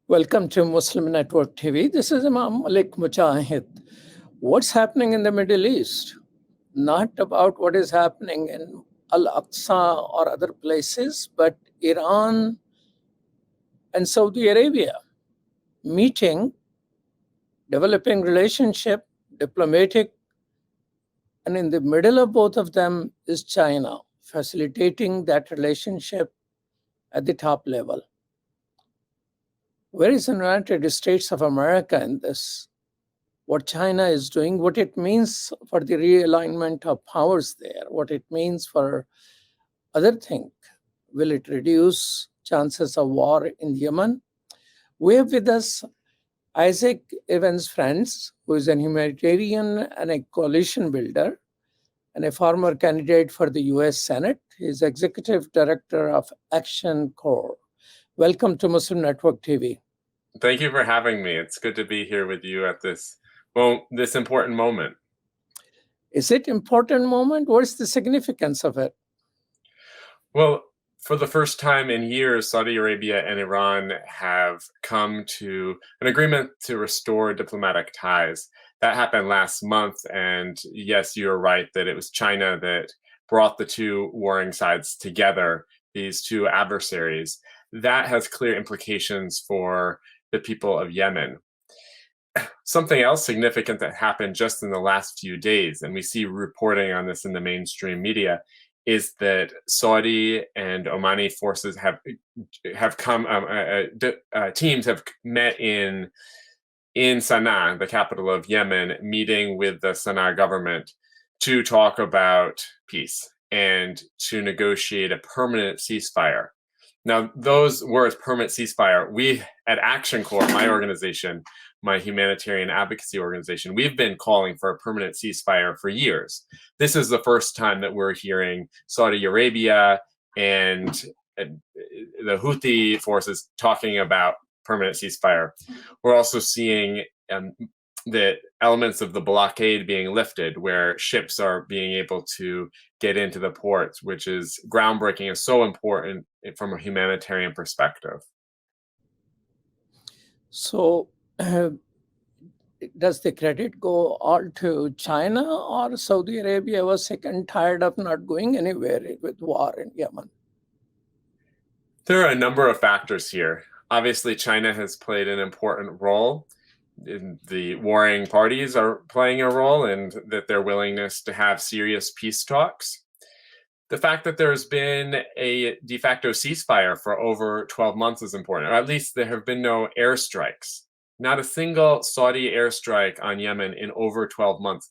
Welcome to Muslim Network TV. This is Imam Malik Mujahid. What's happening in the Middle East? Not about what is happening in Al-Aqsa or other places, but Iran and Saudi Arabia meeting, developing relationship, diplomatic, and in the middle of both of them is China, facilitating that relationship at the top level. Where is the United States of America in this? What China is doing, what it means for the realignment of powers there, what it means for other things. Will it reduce chances of war in Yemen? We have with us Isaac Evans-Frantz, who is a humanitarian and a coalition builder and a former candidate for the US Senate. He is Executive Director of Action Corps. Welcome to Muslim Network TV. Thank you for having me. It's good to be here with you at this important moment. Is it important moment? What is the significance of it? Well, for the first time in years, Saudi Arabia and Iran have come to an agreement to restore diplomatic ties. That happened last month, and yes, you're right that it was China that brought the two warring sides together, these two adversaries. That has clear implications for the people of Yemen. Something else significant that happened just in the last few days, and we see reporting on this in the mainstream media, is that Saudi and Omani forces have come. Teams have met in Sana'a, the capital of Yemen, meeting with the Sana'a government to talk about peace and to negotiate a permanent ceasefire. Now, those words, permanent ceasefire, we at Action Corps, my organization, my humanitarian advocacy organization, we've been calling for a permanent ceasefire for years. This is the first time that we're hearing Saudi Arabia and the Houthi forces talking about permanent ceasefire. We're also seeing the elements of the blockade being lifted, where ships are being able to get into the ports, which is groundbreaking and so important from a humanitarian perspective. So, does the credit go all to China, or Saudi Arabia was sick and tired of not going anywhere with war in Yemen? There are a number of factors here. Obviously, China has played an important role. The warring parties are playing a role in that their willingness to have serious peace talks. The fact that there's been a de facto ceasefire for over 12 months is important, or at least there have been no airstrikes. Not a single Saudi airstrike on Yemen in over 12 months.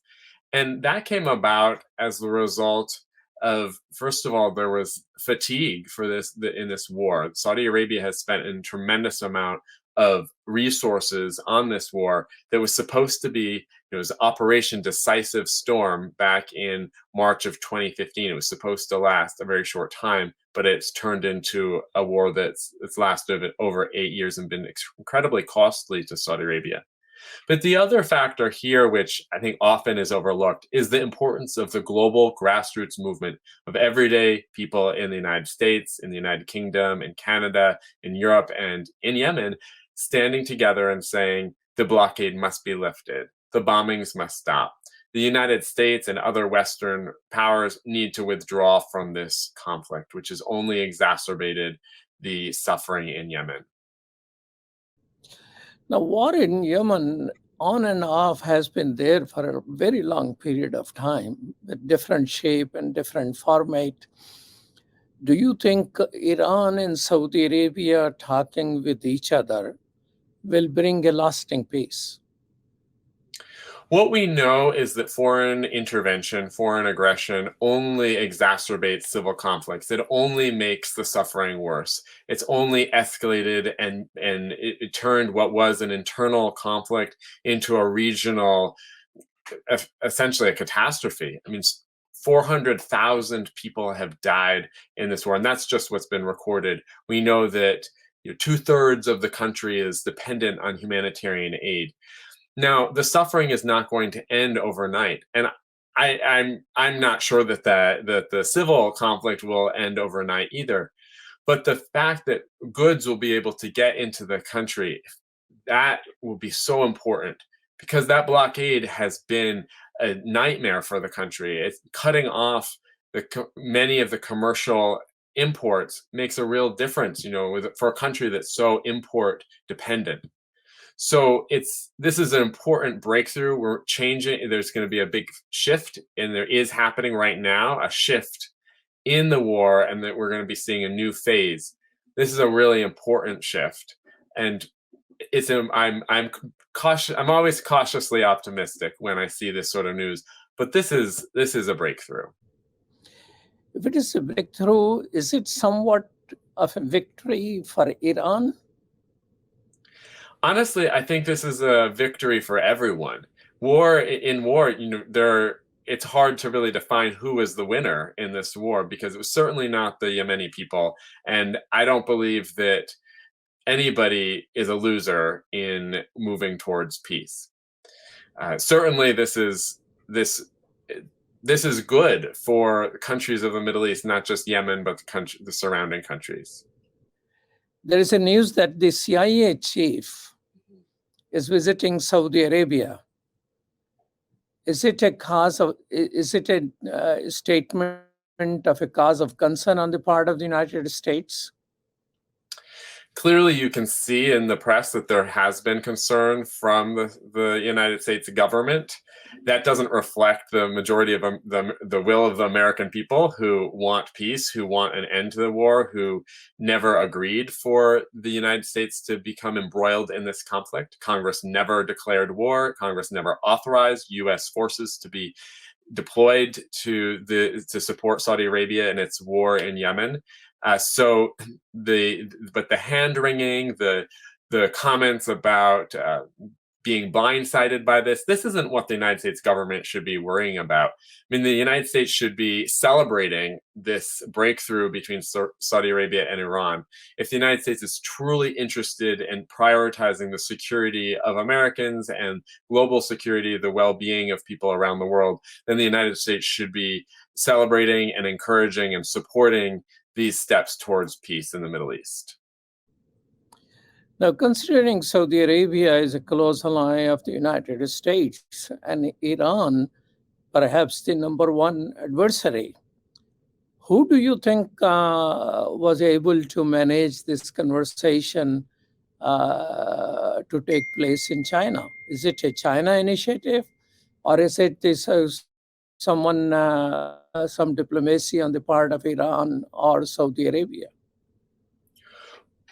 And that came about as the result of, first of all, there was fatigue for in this war. Saudi Arabia has spent a tremendous amount of resources on this war that was supposed to be, it was Operation Decisive Storm back in March of 2015. It was supposed to last a very short time, but it's turned into a war that's lasted over 8 years and been incredibly costly to Saudi Arabia. But the other factor here, which I think often is overlooked, is the importance of the global grassroots movement of everyday people in the United States, in the United Kingdom, in Canada, in Europe, and in Yemen, standing together and saying the blockade must be lifted, the bombings must stop. The United States and other Western powers need to withdraw from this conflict, which has only exacerbated the suffering in Yemen. Now, war in Yemen on and off has been there for a very long period of time with different shape and different format. Do you think Iran and Saudi Arabia talking with each other will bring a lasting peace? What we know is that foreign intervention, foreign aggression only exacerbates civil conflicts. It only makes the suffering worse. It's only escalated and it turned what was an internal conflict into a regional, essentially a catastrophe. I mean, 400,000 people have died in this war, and that's just what's been recorded. We know that 2/3 of the country is dependent on humanitarian aid. Now, the suffering is not going to end overnight, and I'm not sure that the civil conflict will end overnight either. But the fact that goods will be able to get into the country, that will be so important, because that blockade has been a nightmare for the country. It's cutting off many of the commercial imports makes a real difference, for a country that's so import dependent. So this is an important breakthrough. We're changing. There's going to be a big shift, and there is happening right now a shift in the war, and that we're going to be seeing a new phase. This is a really important shift, and I'm cautious. I'm always cautiously optimistic when I see this sort of news, but this is a breakthrough. If it is a breakthrough, is it somewhat of a victory for Iran? Honestly, I think this is a victory for everyone. In war, it's hard to really define who is the winner in this war, because it was certainly not the Yemeni people, and I don't believe that anybody is a loser in moving towards peace. Certainly, this is good for countries of the Middle East, not just Yemen, but the surrounding countries. There is a news that the CIA chief is visiting Saudi Arabia. Is it a statement of a cause of concern on the part of the United States? Clearly, you can see in the press that there has been concern from the United States government. That doesn't reflect the majority of the will of the American people, who want peace, who want an end to the war, who never agreed for the United States to become embroiled in this conflict. Congress never declared war. Congress never authorized U.S. forces to be deployed to support Saudi Arabia in its war in Yemen. But the hand wringing, the comments about being blindsided by this isn't what the United States government should be worrying about. I mean, the United States should be celebrating this breakthrough between Saudi Arabia and Iran. If the United States is truly interested in prioritizing the security of Americans and global security, the well-being of people around the world, then the United States should be celebrating and encouraging and supporting these steps towards peace in the Middle East. Now, considering Saudi Arabia is a close ally of the United States and Iran, perhaps the number one adversary, who do you think was able to manage this conversation to take place in China? Is it a China initiative, or is it some diplomacy on the part of Iran or Saudi Arabia?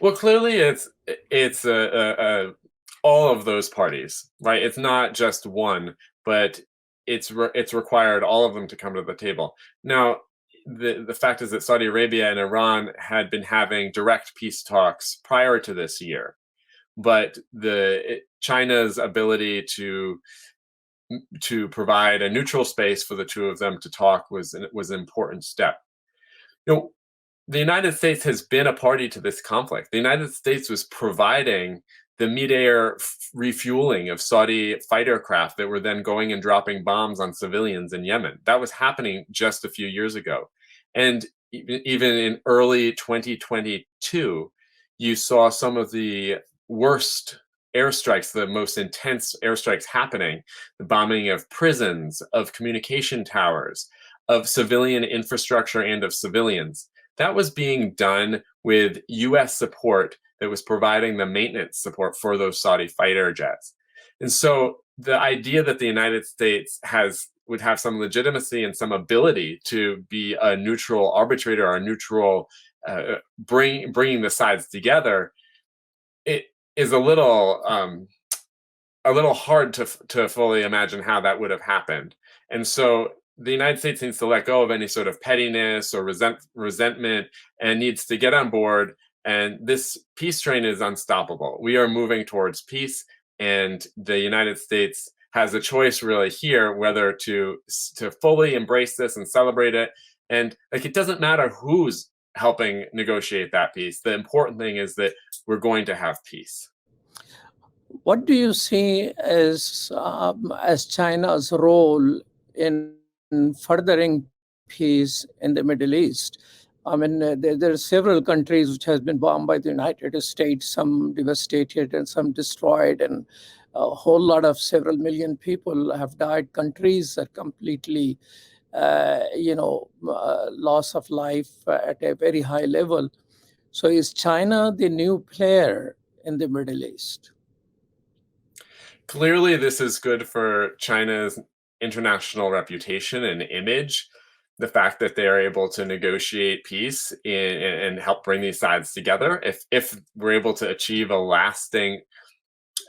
Well, clearly it's all of those parties, right? It's not just one, but it's required all of them to come to the table. Now, the fact is that Saudi Arabia and Iran had been having direct peace talks prior to this year, but China's ability to provide a neutral space for the two of them to talk was an important step. The United States has been a party to this conflict. The United States was providing the mid-air refueling of Saudi fighter craft that were then going and dropping bombs on civilians in Yemen. That was happening just a few years ago. And even in early 2022, you saw some of the worst airstrikes, the most intense airstrikes happening, the bombing of prisons, of communication towers, of civilian infrastructure and of civilians. That was being done with U.S. support that was providing the maintenance support for those Saudi fighter jets. And so the idea that the United States would have some legitimacy and some ability to be a neutral arbitrator or a neutral bringing the sides together, it is a little hard to fully imagine how that would have happened. And so the United States needs to let go of any sort of pettiness or resentment and needs to get on board. And this peace train is unstoppable. We are moving towards peace, and the United States has a choice really here whether to fully embrace this and celebrate it. And it doesn't matter who's helping negotiate that peace. The important thing is that we're going to have peace. What do you see as China's role in furthering peace in the Middle East? I mean, there are several countries which has been bombed by the United States, some devastated and some destroyed, and a whole lot of several million people have died. Countries are completely, loss of life at a very high level. So is China the new player in the Middle East? Clearly, this is good for China's international reputation and image. The fact that they are able to negotiate peace and help bring these sides together. If we're able to achieve a lasting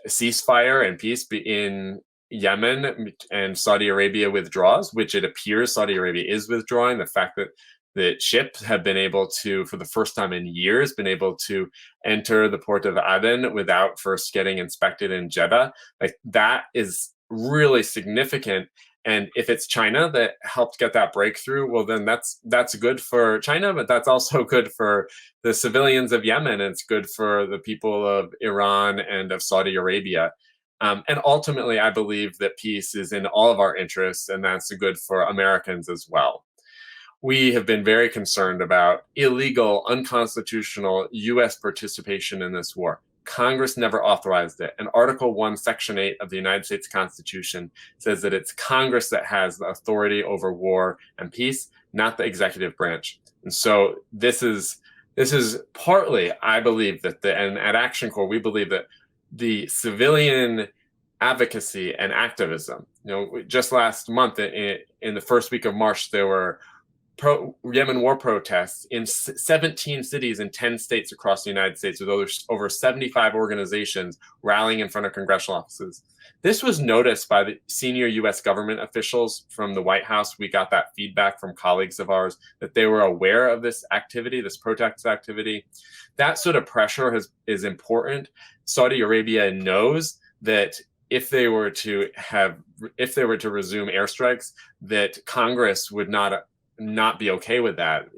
ceasefire and peace in Yemen and Saudi Arabia withdraws, which it appears Saudi Arabia is withdrawing, the fact that the ships have been able to, for the first time in years, been able to enter the port of Aden without first getting inspected in Jeddah, like that is really significant. And if it's China that helped get that breakthrough, well, then that's good for China, but that's also good for the civilians of Yemen. It's good for the people of Iran and of Saudi Arabia. And ultimately, I believe that peace is in all of our interests, and that's good for Americans as well. We have been very concerned about illegal, unconstitutional U.S. participation in this war. Congress never authorized it. And Article 1, Section 8 of the United States Constitution says that it's Congress that has the authority over war and peace, not the executive branch. And so this is partly, I believe, and at Action Corps, we believe that the civilian advocacy and activism, just last month in the first week of March, there were pro-Yemen war protests in 17 cities in 10 states across the United States, with over 75 organizations rallying in front of congressional offices. This was noticed by the senior U.S. government officials from the White House. We got that feedback from colleagues of ours that they were aware of this activity, this protest activity. That sort of pressure is important. Saudi Arabia knows that if they were to resume airstrikes, that Congress would not be okay with that.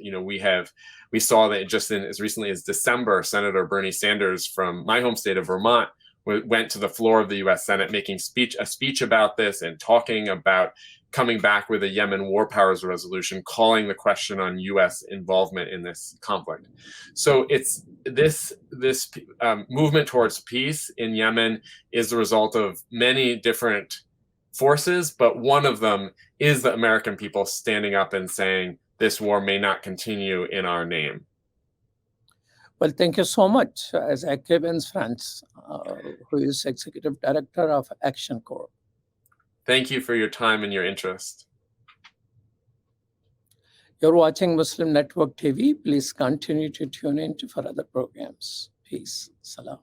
We saw that just as recently as December, Senator Bernie Sanders from my home state of Vermont went to the floor of the U.S. Senate making a speech about this and talking about coming back with a Yemen War Powers resolution, calling the question on U.S. involvement in this conflict. So it's this movement towards peace in Yemen is the result of many different forces, but one of them is the American people standing up and saying this war may not continue in our name. Well, thank you so much. As Evans-Frantz, who is Executive Director of Action Corps. Thank you for your time and your interest. You're watching Muslim Network TV. Please continue to tune in for other programs. Peace. Salam.